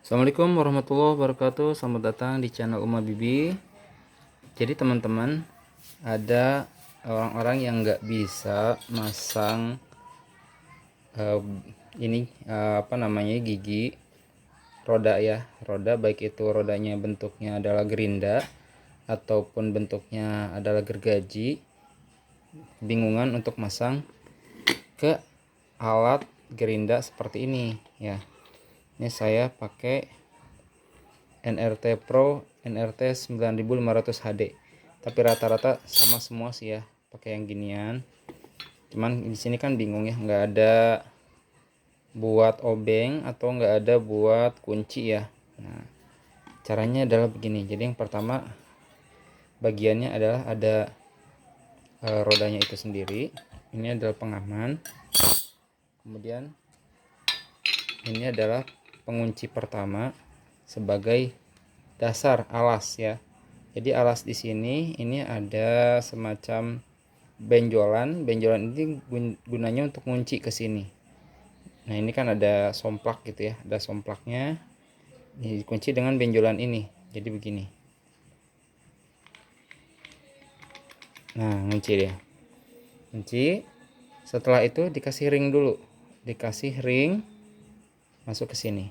Assalamualaikum warahmatullahi wabarakatuh. Selamat datang di channel Uma Bibi. Jadi teman-teman, ada orang-orang yang nggak bisa masang eh, gigi roda ya, roda baik itu rodanya bentuknya adalah gerinda ataupun bentuknya adalah gergaji, bingungan untuk masang ke alat gerinda seperti ini ya. Ini saya pakai NRT Pro NRT 9500 HD, tapi rata-rata sama semua sih ya, pakai yang ginian. Cuman di sini kan bingung ya, nggak ada buat obeng atau nggak ada buat kunci ya. Nah, caranya adalah begini. Jadi yang pertama bagiannya adalah ada rodanya itu sendiri. Ini adalah pengaman. Kemudian ini adalah pengunci pertama sebagai dasar alas ya. Jadi alas di sini ini ada semacam benjolan. Benjolan ini gunanya untuk kunci ke sini. Nah, ini kan ada somplak gitu ya, ada somplaknya. Ini dikunci dengan benjolan ini. Jadi begini. Nah, kunci dia. Kunci. Setelah itu dikasih ring dulu. Dikasih ring masuk ke sini.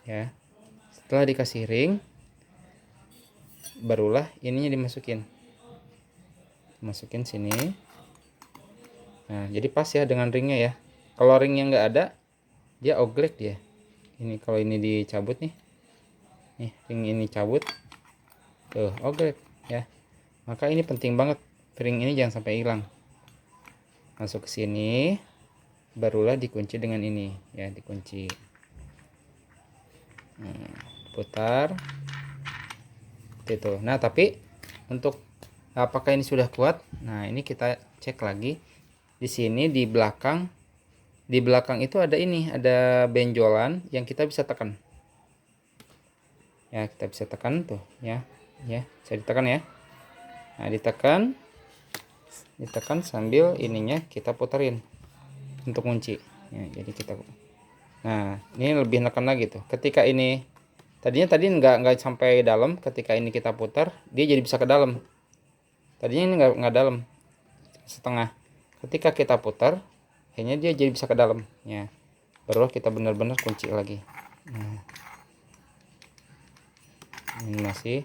Ya. Setelah dikasih ring, barulah ininya dimasukin sini. Nah, jadi pas ya dengan ringnya ya. Kalau ringnya nggak ada, dia oglek dia. Ini kalau ini dicabut nih ring ini cabut tuh, oglek ya. Maka ini penting banget, ring ini jangan sampai hilang. Masuk ke sini, barulah dikunci dengan ini ya, dikunci. Putar gitu. Nah, tapi untuk apakah ini sudah kuat? Nah, ini kita cek lagi. Di sini di belakang itu ada ada benjolan yang kita bisa tekan. Ya, kita bisa tekan tuh ya. Ya, saya ditekan ya. Nah, ditekan sambil ininya kita puterin untuk kunci. Ya, jadi kita. Nah, ini lebih nekan lagi tuh. Ketika ini tadi nggak sampai dalam, ketika ini kita putar, dia jadi bisa ke dalam. Tadinya ini nggak dalam, setengah. Ketika kita putar, akhirnya dia jadi bisa ke dalam. Ya, baru kita benar-benar kunci lagi. Nah, ini masih.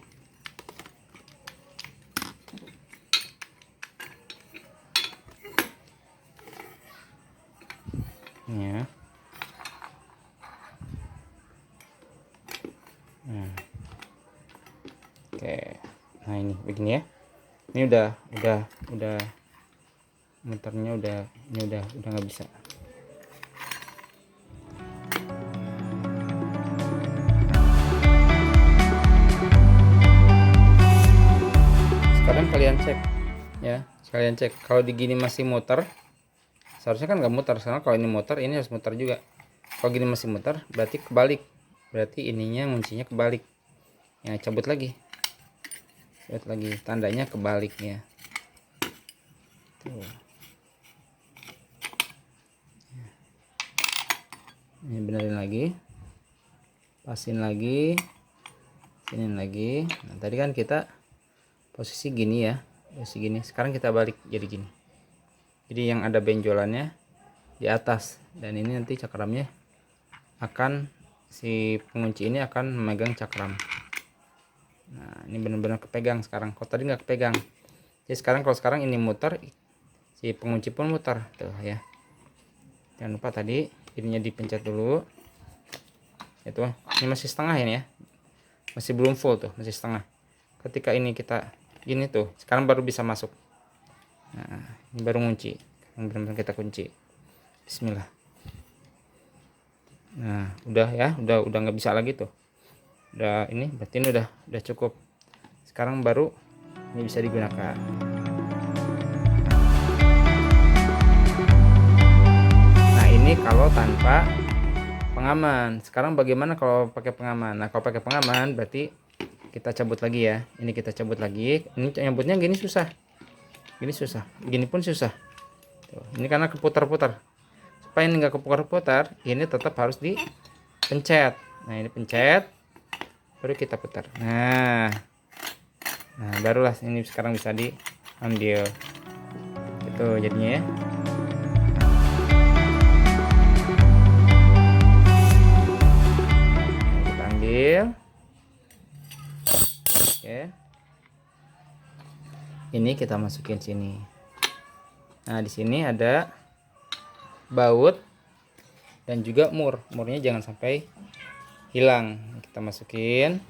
Ya. Nah. Oke. Nah, ini begini ya. Ini udah muternya ini udah nggak bisa. Sekarang kalian cek ya, kalau di gini masih muter, seharusnya kan nggak muter. Sekarang kalau ini muter, ini harus muter juga. Kalau gini masih muter, berarti kebalik, berarti ininya kuncinya kebalik ya. Cabut lagi, tandanya kebaliknya tuh. Ini benerin lagi, pasin lagi, sinin lagi. Nah, tadi kan kita posisi gini ya, posisi gini. Sekarang kita balik jadi gini. Jadi yang ada benjolannya di atas, dan ini nanti cakramnya akan, si pengunci ini akan memegang cakram. Nah, ini benar-benar kepegang sekarang. Kalau tadi nggak kepegang. Jadi kalau sekarang ini muter, si pengunci pun muter tuh ya. Jangan lupa tadi ininya dipencet dulu. Itu ini masih setengah ini ya, masih belum full tuh, masih setengah. Ketika ini kita gini tuh, sekarang baru bisa masuk. Nah, ini baru kunci, yang benar-benar kita kunci. Bismillah. Nah, udah ya, udah nggak bisa lagi tuh. Udah, ini berarti ini udah cukup. Sekarang baru ini bisa digunakan. Nah, ini kalau tanpa pengaman. Sekarang bagaimana kalau pakai pengaman? Nah, kalau pakai pengaman berarti kita cabut lagi ya. Ini kita cabut lagi. Ini nyambutnya gini susah. Gini susah. Gini pun susah. Tuh, ini karena keputar-putar. Supaya ini nggak keputar-putar, ini tetap harus dipencet. Nah ini pencet, baru kita putar. Nah barulah ini sekarang bisa diambil. Itu jadinya ya. Kita ambil. Oke. Ini kita masukin sini. Nah di sini ada baut dan juga murnya jangan sampai hilang. Kita masukin.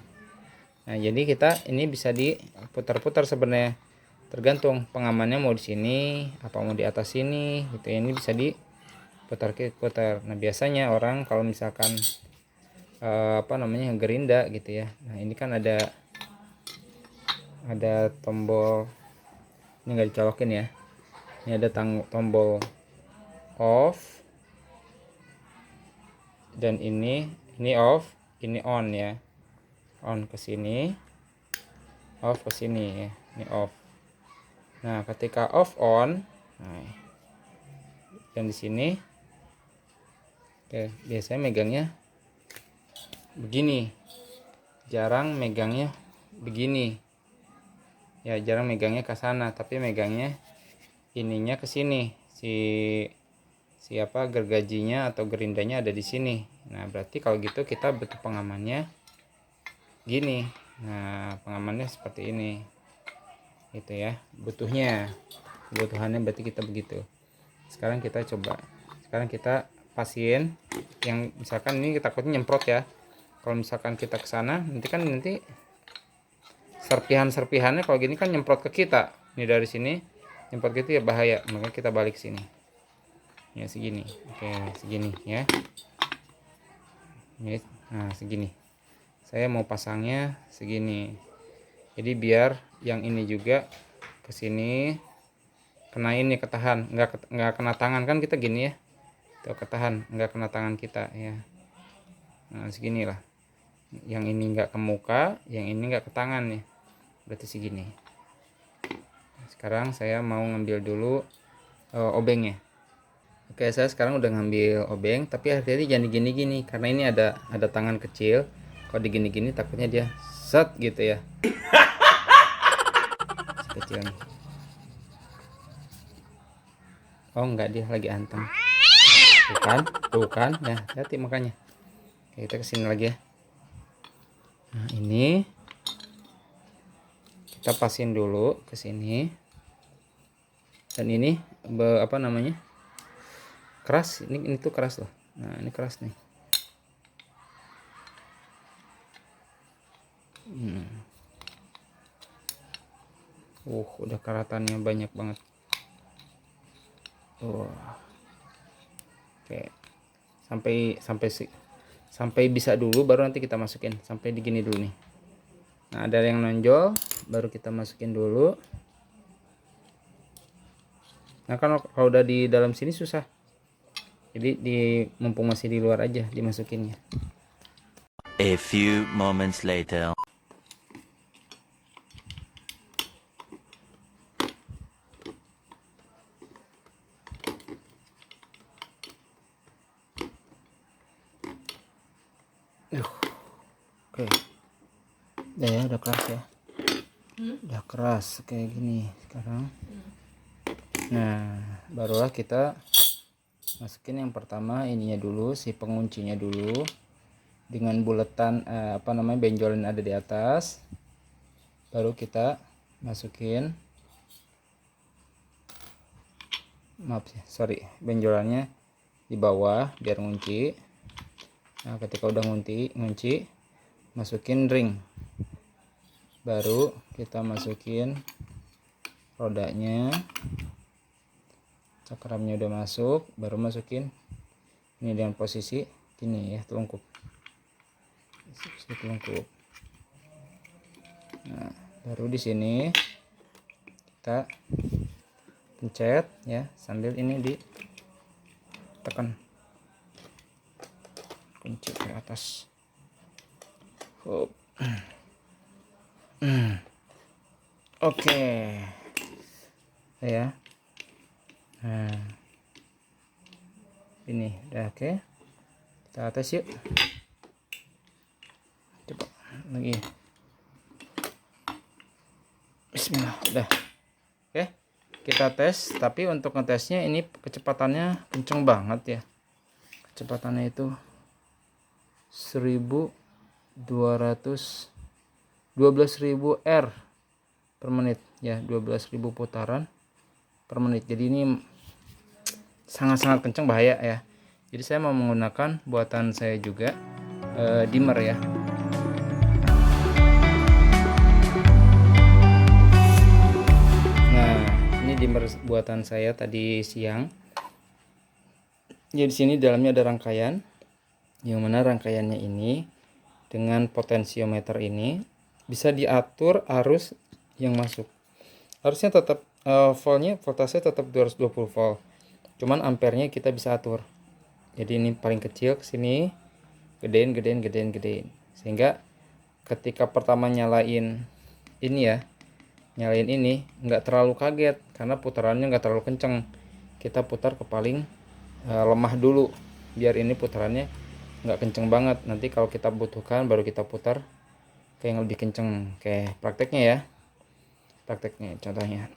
Nah jadi kita ini bisa diputar-putar sebenarnya, tergantung pengamannya mau di sini apa mau di atas sini gitu ya. Ini bisa diputar. Nah biasanya orang kalau misalkan gerinda gitu ya. Nah ini kan ada tombol, ini nggak dicolokin ya. Ini ada tombol off, dan ini off, ini on ya. On ke sini, off ke sini ya. Ini off. Nah ketika off on, nah, yang di sini, oke, biasanya megangnya begini, jarang megangnya begini ya, jarang megangnya ke sana, tapi megangnya ininya ke sini, siapa gergajinya atau gerindanya ada di sini. Nah berarti kalau gitu kita butuh pengamannya gini. Nah pengamannya seperti ini gitu ya, kebutuhannya berarti kita begitu. Sekarang kita coba, sekarang kita pasin yang misalkan ini takutnya nyemprot ya. Kalau misalkan kita ke sana nanti serpihannya kalau gini kan nyemprot ke kita. Ini dari sini nyemprot gitu ya, bahaya. Makanya kita balik sini ya, segini. Oke segini ya. Nah segini saya mau pasangnya segini, jadi biar yang ini juga ke sini kena ini, ketahan, nggak kena tangan kan kita gini ya, tuh ketahan, nggak kena tangan kita ya. Nah seginilah, yang ini nggak ke muka, yang ini nggak ke tangan nih, berarti segini. Sekarang saya mau ngambil dulu obengnya. Oke, saya sekarang udah ngambil obeng, tapi hati-hati jangan digini-gini karena ini ada tangan kecil. Kalau digini-gini takutnya dia set gitu ya. Kecil nih. Oh enggak, dia lagi anteng. Tuh kan, ya hati makanya. Oke, kita kesini lagi ya. Nah ini kita pasin dulu ke sini. Dan ini keras, ini tuh keras loh. Nah ini keras nih. Udah karatannya banyak banget. Oke, sampai bisa dulu, baru nanti kita masukin. Sampai di gini dulu nih. Nah ada yang nonjol, baru kita masukin dulu. Nah kalau udah di dalam sini susah, jadi mumpung masih di luar aja dimasukinnya. A few moments later. Oke, udah keras ya. Udah keras kayak gini sekarang. Nah barulah kita masukin yang pertama ininya dulu, si penguncinya dulu, dengan buletan benjolan ada di atas. Baru kita masukin, benjolannya di bawah biar ngunci. Nah ketika udah ngunci, masukin ring, baru kita masukin rodanya. Cakramnya udah masuk, baru masukin ini dengan posisi gini ya, telungkup. Nah baru di sini kita pencet ya, sambil ini ditekan kunci ke atas. Oke ya. Nah ini udah oke, kita atas yuk. lagi. Bismillah, udah. Oke, kita tes. Tapi untuk ngetesnya ini kecepatannya kenceng banget ya. Kecepatannya itu 12.000 R per menit ya, 12.000 putaran per menit. Jadi ini sangat-sangat kenceng, bahaya ya. Jadi saya mau menggunakan buatan saya juga, dimmer ya. Nah, ini dimmer buatan saya tadi siang. Jadi di sini dalamnya ada rangkaian, yang mana rangkaiannya ini dengan potensiometer ini bisa diatur arus yang masuk. Arusnya tetap voltase tetap 220 volt. Cuman ampernya kita bisa atur. Jadi ini paling kecil ke sini, gedein. Sehingga ketika pertama nyalain ini ya, nggak terlalu kaget karena putarannya nggak terlalu kenceng. Kita putar ke paling lemah dulu biar ini putarannya nggak kenceng banget. Nanti kalau kita butuhkan baru kita putar ke yang lebih kenceng. Kayak prakteknya contohnya.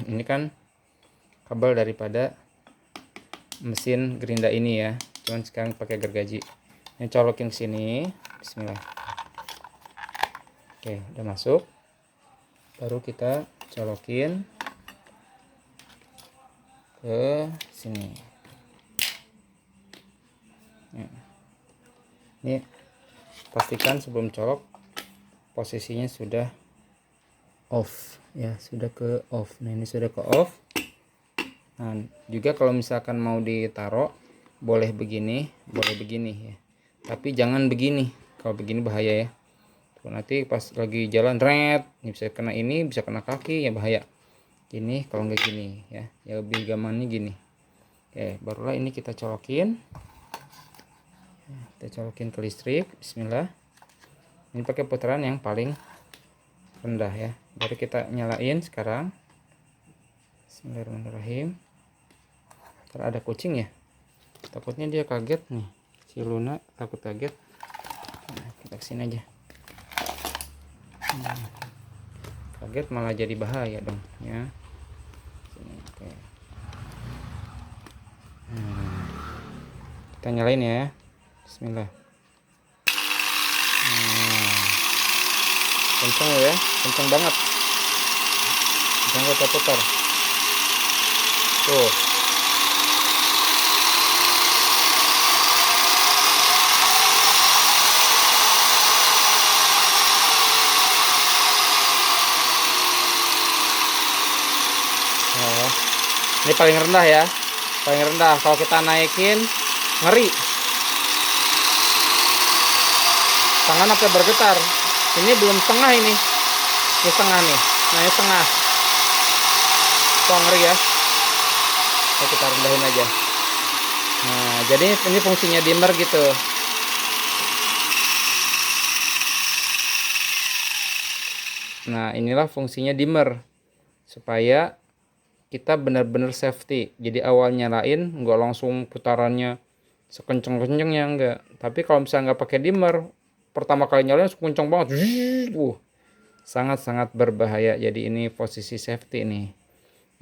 Ini kan kabel daripada mesin gerinda ini ya, cuman sekarang pakai gergaji. Ini colokin ke sini. Bismillah. Oke, udah masuk. Baru kita colokin ke sini. Ini pastikan sebelum colok posisinya sudah off ya, sudah ke off. Nah, ini sudah ke off. Nah, juga kalau misalkan mau ditaruh boleh begini ya. Tapi jangan begini. Kalau begini bahaya ya. Nanti pas lagi jalan red, ini bisa kena ini, bisa kena kaki ya, bahaya. Ini kalau nggak gini ya. Ya lebih gampangnya gini. Oke, barulah ini kita colokin. Kita colokin ke listrik. Bismillah. Ini pakai putaran yang paling rendah ya. Baru kita nyalain sekarang. Bismillahirrahmanirrahim. Karena ada kucing ya, takutnya dia kaget nih, si Luna takut kaget. Nah, kita kesini aja. Kaget malah jadi bahaya dong ya. Sini, oke. Kita nyalain ya. Bismillah. Kenceng ya, kenceng banget. Jangan kita putar. Tuh. Nah, ini paling rendah ya, paling rendah. Kalau kita naikin ngeri, tangan sampai bergetar. Ini belum setengah ini setengah nih. Nah, ini setengah. Kok ngeri ya. Oke, kita rendahin aja. Nah, jadi ini fungsinya dimmer gitu. Nah, inilah fungsinya dimmer supaya kita benar-benar safety. Jadi awal nyalain nggak langsung putarannya sekenceng-kencengnya, enggak. Tapi kalau misalnya nggak pakai dimmer, pertama kali nyalain kenceng banget, sangat-sangat berbahaya. Jadi ini posisi safety nih.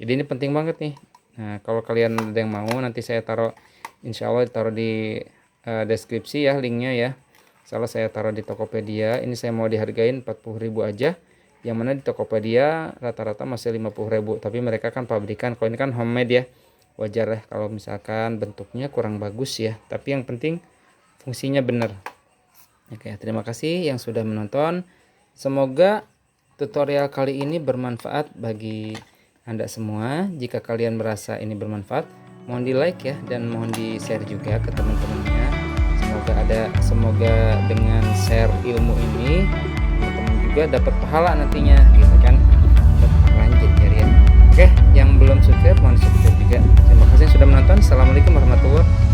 Jadi ini penting banget nih. Nah, kalau kalian ada yang mau, nanti saya taruh, insya Allah ditaruh di deskripsi ya linknya ya. Salah saya taruh di Tokopedia. Ini saya mau dihargain 40.000 aja. Yang mana di Tokopedia rata-rata masih 50.000, tapi mereka kan pabrikan. Kalau ini kan homemade ya, wajar ya kalau misalkan bentuknya kurang bagus ya, tapi yang penting fungsinya benar. Oke, terima kasih yang sudah menonton. Semoga tutorial kali ini bermanfaat bagi Anda semua. Jika kalian merasa ini bermanfaat, mohon di like ya, dan mohon di share juga ke teman-temannya. Semoga dengan share ilmu ini teman-teman juga dapat pahala nantinya gitu kan, dapat pahala jadi ya. Oke, yang belum subscribe mohon subscribe juga. Terima kasih sudah menonton. Assalamualaikum warahmatullahi wabarakatuh.